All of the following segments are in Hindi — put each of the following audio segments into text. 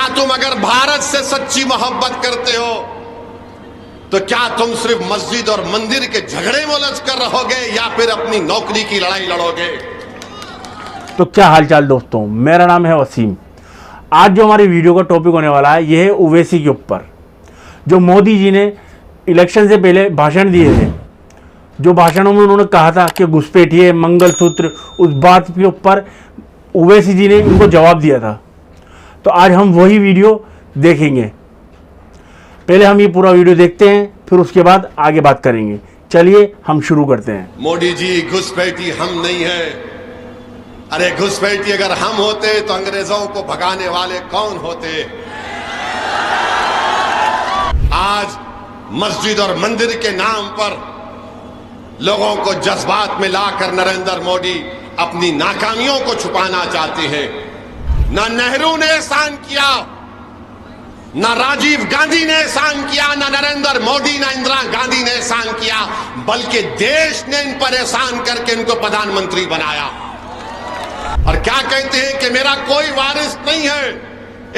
क्या तुम अगर भारत से सच्ची मोहब्बत करते हो तो क्या तुम सिर्फ मस्जिद और मंदिर के झगड़े में उलझ कर रहोगे या फिर अपनी नौकरी की लड़ाई लड़ोगे? तो क्या हालचाल दोस्तों, मेरा नाम है वसीम। आज जो हमारी वीडियो का टॉपिक होने वाला है यह है ओवैसी के ऊपर। जो मोदी जी ने इलेक्शन से पहले भाषण दिए थे, जो भाषणों में उन्होंने कहा था कि घुसपैठिए, मंगलसूत्र, उस बात के ऊपर ओवैसी जी ने उनको जवाब दिया था। तो आज हम वही वीडियो देखेंगे। पहले हम ये पूरा वीडियो देखते हैं, फिर उसके बाद आगे बात करेंगे। चलिए हम शुरू करते हैं। मोदी जी, घुसपैठी हम नहीं है। अरे घुसपैठी अगर हम होते तो अंग्रेजों को भगाने वाले कौन होते? आज मस्जिद और मंदिर के नाम पर लोगों को जज्बात में लाकर नरेंद्र मोदी अपनी नाकामियों को छुपाना चाहते हैं। ना नेहरू ने एहसान किया, ना राजीव गांधी ने एहसान किया, ना नरेंद्र मोदी, ना इंदिरा गांधी ने एहसान किया, बल्कि देश ने इन पर एहसान करके इनको प्रधानमंत्री बनाया। और क्या कहते हैं कि मेरा कोई वारिस नहीं है,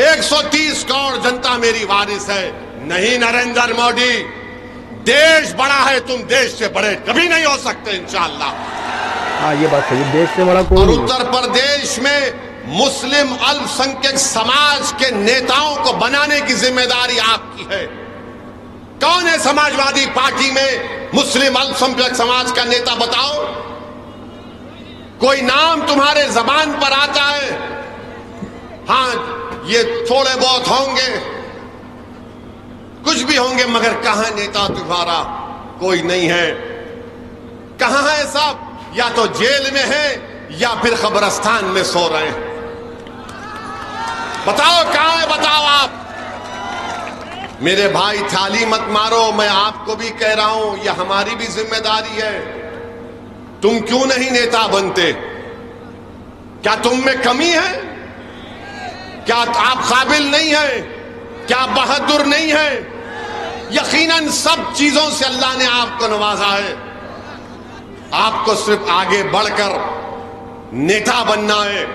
130 करोड़ जनता मेरी वारिस है। नहीं नरेंद्र मोदी, देश बड़ा है, तुम देश से बड़े कभी नहीं हो सकते इंशाअल्लाह। हाँ, ये बात सही, देश से बड़ा कोई और नहीं। उत्तर प्रदेश में मुस्लिम अल्पसंख्यक समाज के नेताओं को बनाने की जिम्मेदारी आपकी है। कौन है समाजवादी पार्टी में मुस्लिम अल्पसंख्यक समाज का नेता? बताओ, कोई नाम तुम्हारे जबान पर आता है? हाँ, ये थोड़े बहुत होंगे, कुछ भी होंगे, मगर कहां नेता तुम्हारा? कोई नहीं है। कहां है सब? या तो जेल में है या फिर कब्रिस्तान में सो रहे हैं। बताओ कहां है, बताओ आप। मेरे भाई, थाली मत मारो, मैं आपको भी कह रहा हूं, यह हमारी भी जिम्मेदारी है। तुम क्यों नहीं नेता बनते? क्या तुम में कमी है? क्या आप काबिल नहीं है? क्या बहादुर नहीं है? यकीनन सब चीजों से अल्लाह ने आपको नवाजा है। आपको सिर्फ आगे बढ़कर नेता बनना है।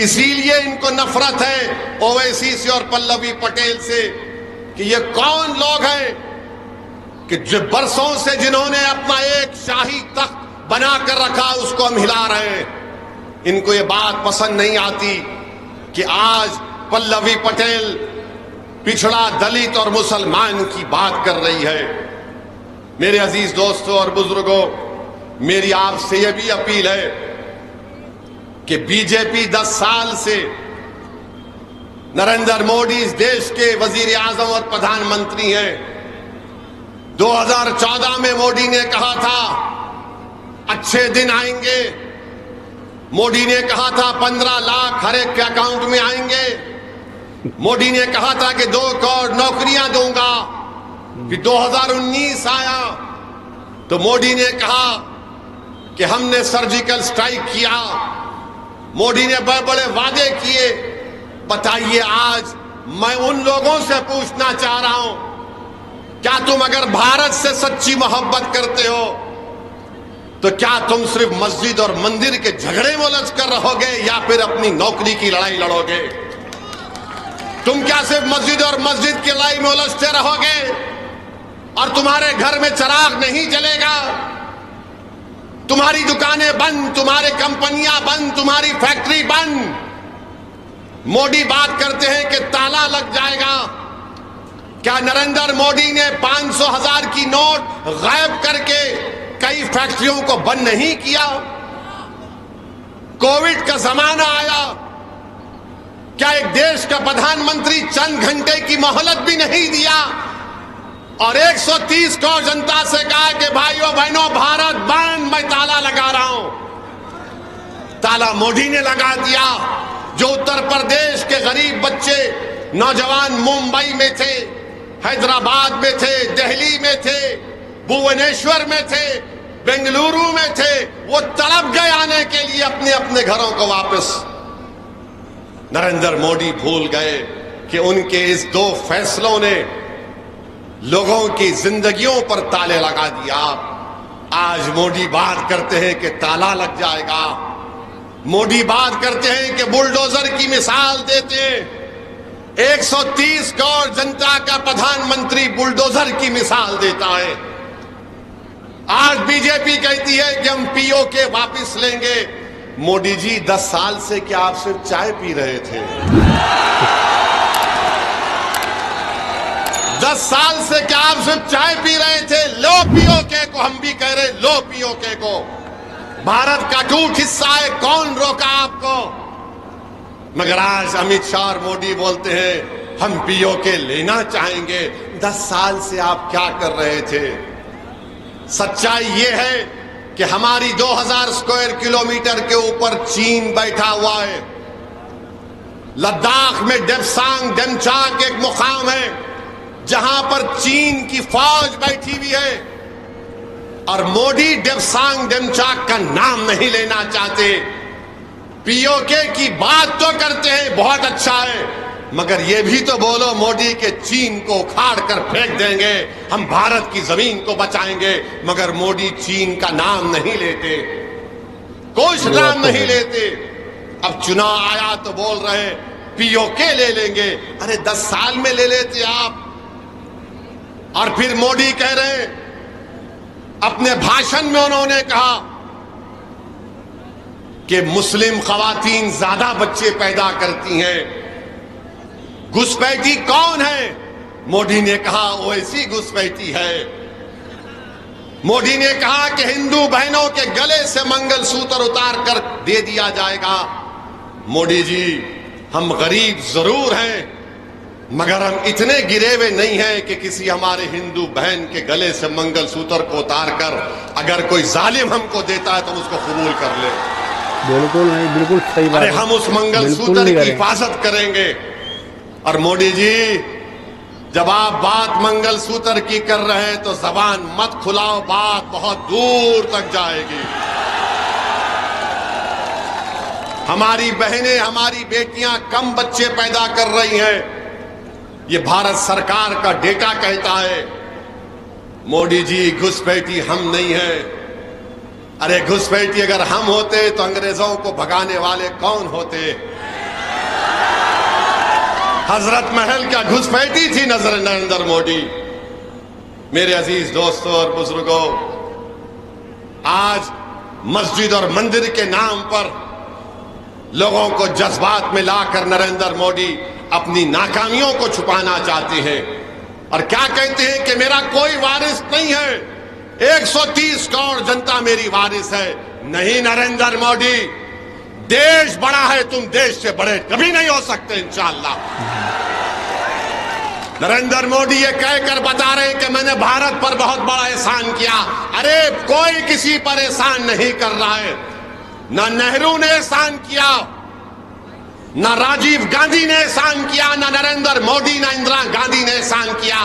इसीलिए इनको नफरत है ओवैसी से और पल्लवी पटेल से कि ये कौन लोग हैं कि जो बरसों से जिन्होंने अपना एक शाही तख्त बनाकर रखा उसको हम हिला रहे हैं। इनको ये बात पसंद नहीं आती कि आज पल्लवी पटेल पिछड़ा, दलित और मुसलमान की बात कर रही है। मेरे अजीज दोस्तों और बुजुर्गों, मेरी आपसे यह भी अपील है कि बीजेपी 10 साल से नरेंद्र मोदी इस देश के वजीर आजम और प्रधानमंत्री हैं। 2014 में मोदी ने कहा था अच्छे दिन आएंगे। मोदी ने कहा था 15 लाख हर एक के अकाउंट में आएंगे। मोदी ने कहा था कि 2 करोड़ नौकरियां दूंगा। फिर 2019 आया तो मोदी ने कहा कि हमने सर्जिकल स्ट्राइक किया। मोदी ने बड़े बड़े वादे किए। बताइए, आज मैं उन लोगों से पूछना चाह रहा हूं, क्या तुम अगर भारत से सच्ची मोहब्बत करते हो तो क्या तुम सिर्फ मस्जिद और मंदिर के झगड़े में उलझ कर रहोगे या फिर अपनी नौकरी की लड़ाई लड़ोगे? तुम क्या सिर्फ मस्जिद और मस्जिद की लड़ाई में उलझते रहोगे और तुम्हारे घर में चिराग नहीं जलेगा? तुम्हारी दुकानें बंद, तुम्हारी कंपनियां बंद, तुम्हारी फैक्ट्री बंद। मोदी बात करते हैं कि ताला लग जाएगा। क्या नरेंद्र मोदी ने 500,000 की नोट गायब करके कई फैक्ट्रियों को बंद नहीं किया? कोविड का जमाना आया, क्या एक देश का प्रधानमंत्री चंद घंटे की मोहलत भी नहीं दिया और 130 करोड़ जनता से कहा कि भाइयों बहनों, भारत बंद, मैं ताला लगा रहा हूं? ताला मोदी ने लगा दिया। जो उत्तर प्रदेश के गरीब बच्चे, नौजवान मुंबई में थे, हैदराबाद में थे, दिल्ली में थे, भुवनेश्वर में थे, बेंगलुरु में थे, वो तड़प गए आने के लिए अपने अपने घरों को वापस। नरेंद्र मोदी भूल गए कि उनके इस 2 फैसलों ने लोगों की जिंदगियों पर ताले लगा दिया। आज मोदी बात करते हैं कि ताला लग जाएगा। मोदी बात करते हैं कि बुलडोजर की मिसाल देते हैं। 130 करोड़ जनता का प्रधानमंत्री बुलडोजर की मिसाल देता है। आज बीजेपी कहती है कि हम पीओके वापस लेंगे। मोदी जी 10 साल से क्या आप सिर्फ चाय पी रहे थे? 10 साल से क्या आप सिर्फ चाय पी रहे थे? लो पीओके को, हम भी कह रहे लो पीओके को। भारत का टूट हिस्सा है, कौन रोका आपको? मगर आज अमित शाह और मोदी बोलते हैं हम पीओके लेना चाहेंगे। 10 साल से आप क्या कर रहे थे? सच्चाई ये है कि हमारी 2000 स्क्वायर किलोमीटर के ऊपर चीन बैठा हुआ है। लद्दाख में डेप्सांग डेमचाक एक मुकाम है जहां पर चीन की फौज बैठी हुई है, और मोदी डेप्सांग डेमचाक का नाम नहीं लेना चाहते। पीओके की बात तो करते हैं, बहुत अच्छा है, मगर ये भी तो बोलो मोदी के चीन को उखाड़ कर फेंक देंगे, हम भारत की जमीन को बचाएंगे। मगर मोदी चीन का नाम नहीं लेते, कुछ नाम नहीं लेते। अब चुनाव आया तो बोल रहे पीओके ले लेंगे। अरे 10 साल में ले लेते आप। और फिर मोदी कह रहे अपने भाषण में उन्होंने कहा कि मुस्लिम खवातीन ज्यादा बच्चे पैदा करती हैं। घुसपैठी कौन है? मोदी ने कहा ओवैसी घुसपैठी है। मोदी ने कहा कि हिंदू बहनों के गले से मंगलसूत्र उतार कर दे दिया जाएगा। मोदी जी, हम गरीब जरूर हैं, मगर हम इतने गिरे हुए नहीं हैं कि किसी हमारे हिंदू बहन के गले से मंगलसूत्र को उतार कर अगर कोई जालिम हमको देता है तो उसको कबूल कर ले। बिल्कुल नहीं, बिल्कुल सही बात है। हम उस मंगलसूत्र की हिफाजत करेंगे। और मोदी जी, जब आप बात मंगलसूत्र की कर रहे हैं तो जबान मत खुलाओ, बात बहुत दूर तक जाएगी। हमारी बहनें, हमारी बेटियां कम बच्चे पैदा कर रही हैं, ये भारत सरकार का डेटा कहता है। मोदी जी, घुसपैठी हम नहीं है। अरे घुसपैठी अगर हम होते तो अंग्रेजों को भगाने वाले कौन होते? हजरत महल क्या घुसपैठी थी नरेंद्र मोदी? मेरे अजीज दोस्तों और बुजुर्गों, आज मस्जिद और मंदिर के नाम पर लोगों को जज्बात में लाकर नरेंद्र मोदी अपनी नाकामियों को छुपाना चाहते हैं। और क्या कहते हैं कि मेरा कोई वारिस नहीं है, 130 करोड़ जनता मेरी वारिस है। नहीं नरेंद्र मोदी, देश बड़ा है, तुम देश से बड़े कभी नहीं हो सकते इंशाअल्लाह। नरेंद्र मोदी ये कहकर बता रहे हैं कि मैंने भारत पर बहुत बड़ा एहसान किया। अरे कोई किसी पर एहसान नहीं कर रहा है। ना नेहरू ने एहसान किया, ना राजीव गांधी ने एहसान किया, ना नरेंद्र मोदी, ना इंदिरा गांधी ने एहसान किया,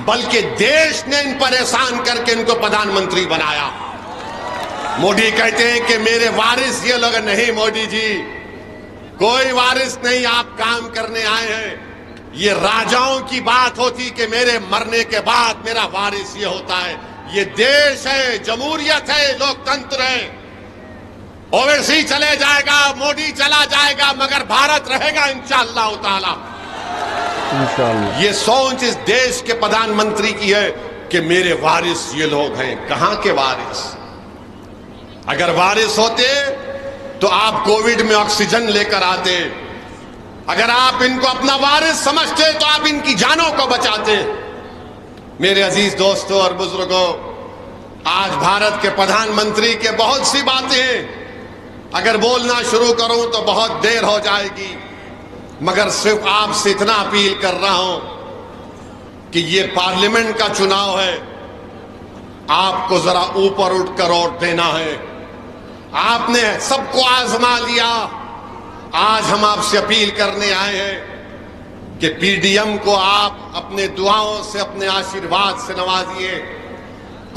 बल्कि देश ने इन पर एहसान करके इनको प्रधानमंत्री बनाया। मोदी कहते हैं कि मेरे वारिस ये लोग नहीं। मोदी जी, कोई वारिस नहीं, आप काम करने आए हैं। ये राजाओं की बात होती कि मेरे मरने के बाद मेरा वारिस ये होता है। ये देश है, जमहूरियत है, लोकतंत्र है। ओवैसी चले जाएगा, मोदी चला जाएगा, मगर भारत रहेगा इंशाअल्लाह ताला। इंशाअल्लाह। ये सोच इस देश के प्रधानमंत्री की है कि मेरे वारिस ये लोग हैं। कहां के वारिस? अगर वारिस होते तो आप कोविड में ऑक्सीजन लेकर आते। अगर आप इनको अपना वारिस समझते तो आप इनकी जानों को बचाते। मेरे अजीज दोस्तों और बुजुर्गों, आज भारत के प्रधानमंत्री के बहुत सी बातें हैं, अगर बोलना शुरू करूं तो बहुत देर हो जाएगी, मगर सिर्फ आपसे इतना अपील कर रहा हूं कि ये पार्लियामेंट का चुनाव है, आपको जरा ऊपर उठकर वोट देना है। आपने सबको आजमा लिया, आज हम आपसे अपील करने आए हैं कि पीडीएम को आप अपने दुआओं से, अपने आशीर्वाद से नवाजिए,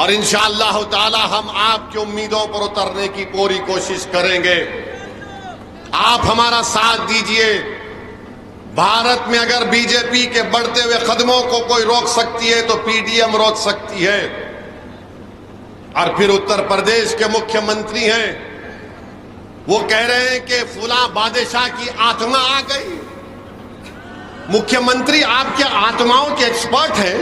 और इंशाअल्लाह ताला हम आपकी उम्मीदों पर उतरने की पूरी कोशिश करेंगे। आप हमारा साथ दीजिए। भारत में अगर बीजेपी के बढ़ते हुए कदमों को कोई रोक सकती है तो पीडीएम रोक सकती है। और फिर उत्तर प्रदेश के मुख्यमंत्री हैं, वो कह रहे हैं कि फुला बादशाह की आत्मा आ गई। मुख्यमंत्री आपके आत्माओं के एक्सपर्ट हैं।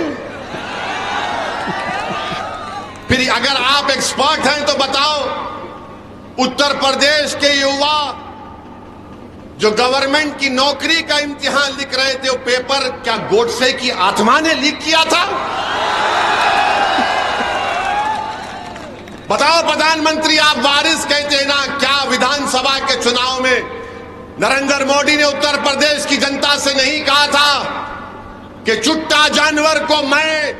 फिर अगर आप एक्सपर्ट हैं तो बताओ, उत्तर प्रदेश के युवा जो गवर्नमेंट की नौकरी का इम्तिहान लिख रहे थे, वो पेपर क्या गोडसे की आत्मा ने लीक किया था? बताओ प्रधानमंत्री, आप वारिस कहते हैं ना, क्या विधानसभा के चुनाव में नरेंद्र मोदी ने उत्तर प्रदेश की जनता से नहीं कहा था कि चुट्टा जानवर को मैं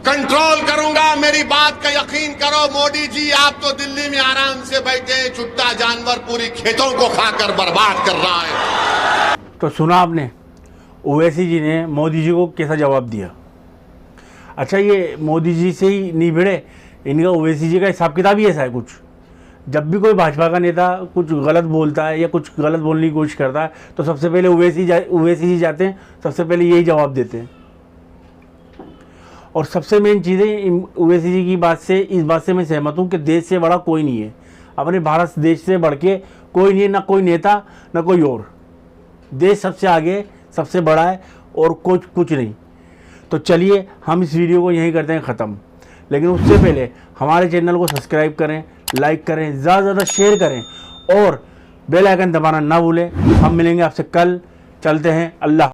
कंट्रोल करूंगा? मेरी बात का यकीन करो मोदी जी, आप तो दिल्ली में आराम से बैठे हैं, चुट्टा जानवर पूरी खेतों को खाकर बर्बाद कर रहा है। तो सुना आपने ओवैसी जी ने मोदी जी को कैसा जवाब दिया। अच्छा, ये मोदी जी से ही नहीं भिड़े, इनका ओवैसी जी का हिसाब किताब ही ऐसा है कुछ। जब भी कोई भाजपा का नेता कुछ गलत बोलता है या कुछ गलत बोलने की कोशिश करता है तो सबसे पहले ओवैसी जी जाते हैं, सबसे पहले यही जवाब देते हैं। और सबसे मेन चीज़ें ओवैसी जी की बात से, इस बात से मैं सहमत हूँ कि देश से बड़ा कोई नहीं है, अपने भारत देश से बढ़ के कोई नहीं है, ना कोई नेता ना कोई और। देश सबसे आगे सबसे बड़ा है और कुछ नहीं। तो चलिए हम इस वीडियो को यहीं करते हैं ख़त्म, लेकिन उससे पहले हमारे चैनल को सब्सक्राइब करें, लाइक करें, ज़्यादा से ज़्यादा शेयर करें और बेल आइकन दबाना ना भूलें। हम मिलेंगे आपसे कल। चलते हैं, अल्लाह।